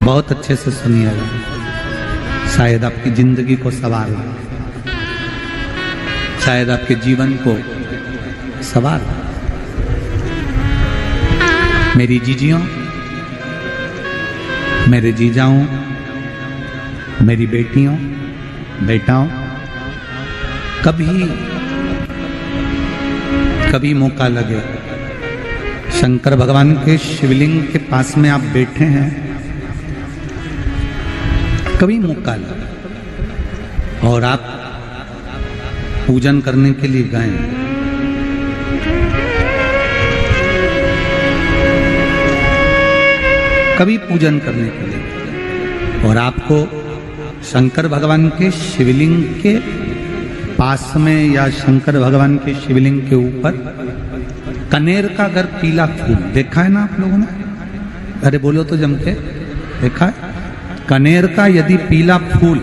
बहुत अच्छे से सुनिएगा, शायद आपकी जिंदगी को सवार, शायद आपके जीवन को सवार। मेरी जीजियों, मेरे जीजाओं, मेरी बेटियों, बेटाओं, कभी मौका लगे, शंकर भगवान के शिवलिंग के पास में आप बैठे हैं, कभी मौका लगे और आप पूजन करने के लिए गए, कभी पूजन करने के लिए, और आपको शंकर भगवान के शिवलिंग के पास में या शंकर भगवान के शिवलिंग के ऊपर कनेर का अगर पीला फूल देखा है ना आप लोगों ने, अरे बोलो तो जम के, देखा है? कनेर का यदि पीला फूल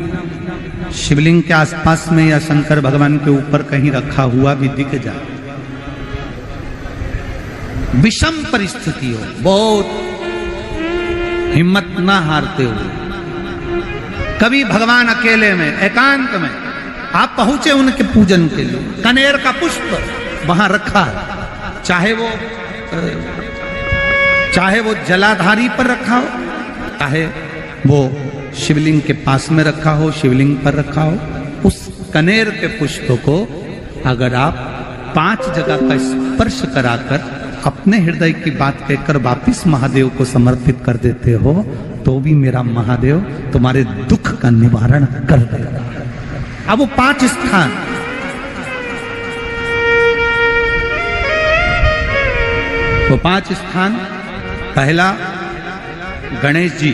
शिवलिंग के आसपास में या शंकर भगवान के ऊपर कहीं रखा हुआ भी दिख जाए, विषम परिस्थिति हो, बहुत हिम्मत ना हारते हुए, कभी भगवान अकेले में एकांत में आप पहुंचे उनके पूजन के लिए, कनेर का पुष्प वहां रखा है, चाहे वो जलाधारी पर रखा हो, चाहे वो शिवलिंग के पास में रखा हो, शिवलिंग पर रखा हो, उस कनेर के पुष्प को अगर आप 5 जगह का स्पर्श कराकर अपने हृदय की बात कहकर वापिस महादेव को समर्पित कर देते हो, तो भी मेरा महादेव तुम्हारे दुख का निवारण कर देगा। अब वो 5 स्थान, वो 5 स्थान, पहला गणेश जी,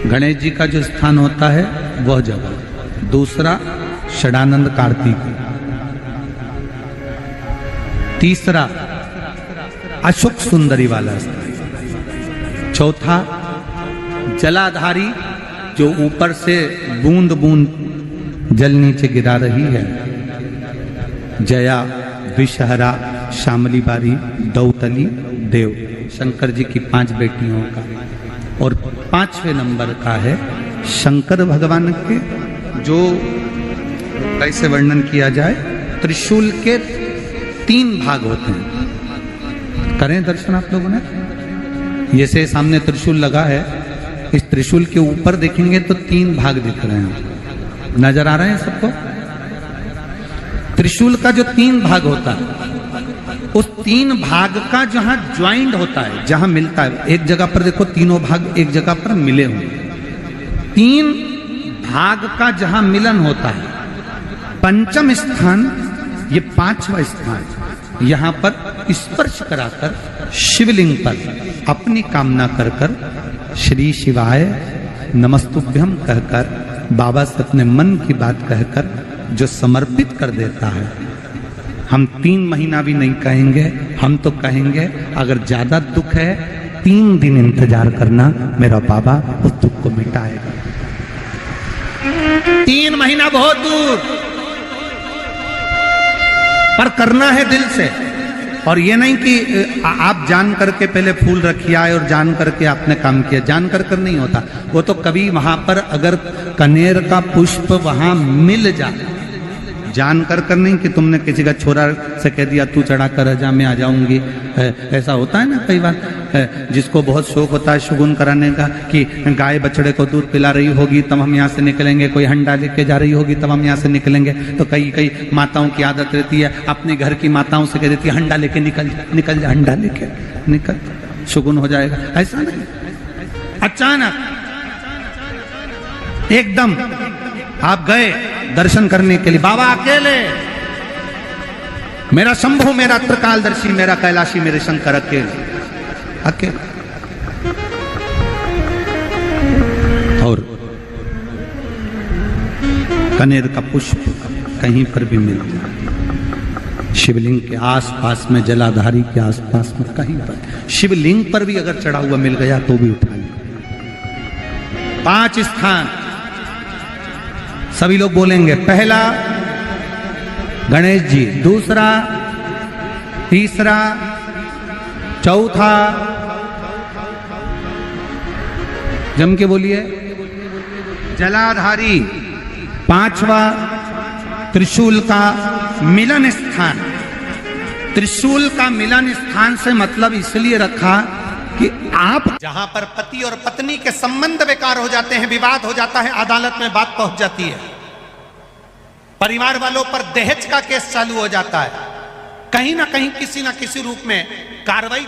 गणेश जी का जो स्थान होता है वह जगह, दूसरा षडानंद कार्तिक, तीसरा अशोक सुंदरी वाला स्थान, चौथा जलाधारी जो ऊपर से बूंद बूंद जल नीचे गिरा रही है, जया, विषहरा, शामली बारी, दौतली, देव, शंकर जी की 5 बेटियों का, और 5वें नंबर का है शंकर भगवान के, जो कैसे वर्णन किया जाए, त्रिशूल के 3 भाग होते हैं। करें दर्शन आप लोगों ने, ये से सामने त्रिशूल लगा है, इस त्रिशूल के ऊपर देखेंगे तो 3 भाग दिख रहे हैं, नजर आ रहे हैं सबको? त्रिशूल का जो 3 भाग होता है, उस 3 भाग का जहां ज्वाइंट होता है, जहां मिलता है, एक जगह पर देखो तीनों भाग एक जगह पर मिले हुए, 3 भाग का जहां मिलन होता है, 5वां स्थान, ये 5वां स्थान, यहां पर स्पर्श कराकर शिवलिंग पर अपनी कामना कर कर श्री शिवाय नमस्तुभ्यम कहकर बाबा से अपने मन की बात कहकर जो समर्पित कर देता है, हम 3 महीना भी नहीं कहेंगे, हम तो कहेंगे अगर ज्यादा दुख है 3 दिन इंतजार करना, मेरा बाबा उस दुख को मिटाएगा। 3 महीना बहुत दूर, पर करना है दिल से, और ये नहीं कि आप जान करके पहले फूल रखिए आए और जान करके आपने काम किया, जान कर नहीं होता वो, तो कभी वहां पर अगर कनेर का पुष्प वहां मिल जाए, जान कर नहीं कि तुमने किसी का छोरा से कह दिया तू चढ़ा कर जा मैं आ जाऊंगी, ऐसा होता है ना कई बार, जिसको बहुत शौक होता है शुगुन कराने का कि गाय बछड़े को दूध पिला रही होगी तब हम यहाँ से निकलेंगे, कोई हंडा लेके जा रही होगी तब हम यहाँ से निकलेंगे, तो कई माताओं की आदत रहती है अपने घर की माताओं से कह देती है हंडा लेके निकल जा, हंडा लेके निकल, शुगुन हो जाएगा। ऐसा नहीं, अचानक एकदम आप गए दर्शन करने के लिए, बाबा अकेले, मेरा शंभु, मेरा त्रिकालदर्शी, मेरा कैलाशी, मेरे शंकर अकेले, अकेले। और कनेर का पुष्प कहीं पर भी मिलता, शिवलिंग के आसपास में, जलाधारी के आसपास में कहीं पर, शिवलिंग पर भी अगर चढ़ा हुआ मिल गया तो भी उठा ले। 5 स्थान सभी लोग बोलेंगे, पहला गणेश जी, दूसरा, तीसरा, चौथा, जम के बोलिए। जलाधारी, पांचवा त्रिशूल का मिलन स्थान। त्रिशूल का मिलन स्थान से मतलब इसलिए रखा कि आप जहां पर पति और पत्नी के संबंध बेकार हो जाते हैं, विवाद हो जाता है, अदालत में बात पहुंच जाती है, परिवार वालों पर दहेज का केस चालू हो जाता है, कहीं ना कहीं किसी ना किसी रूप में कार्रवाई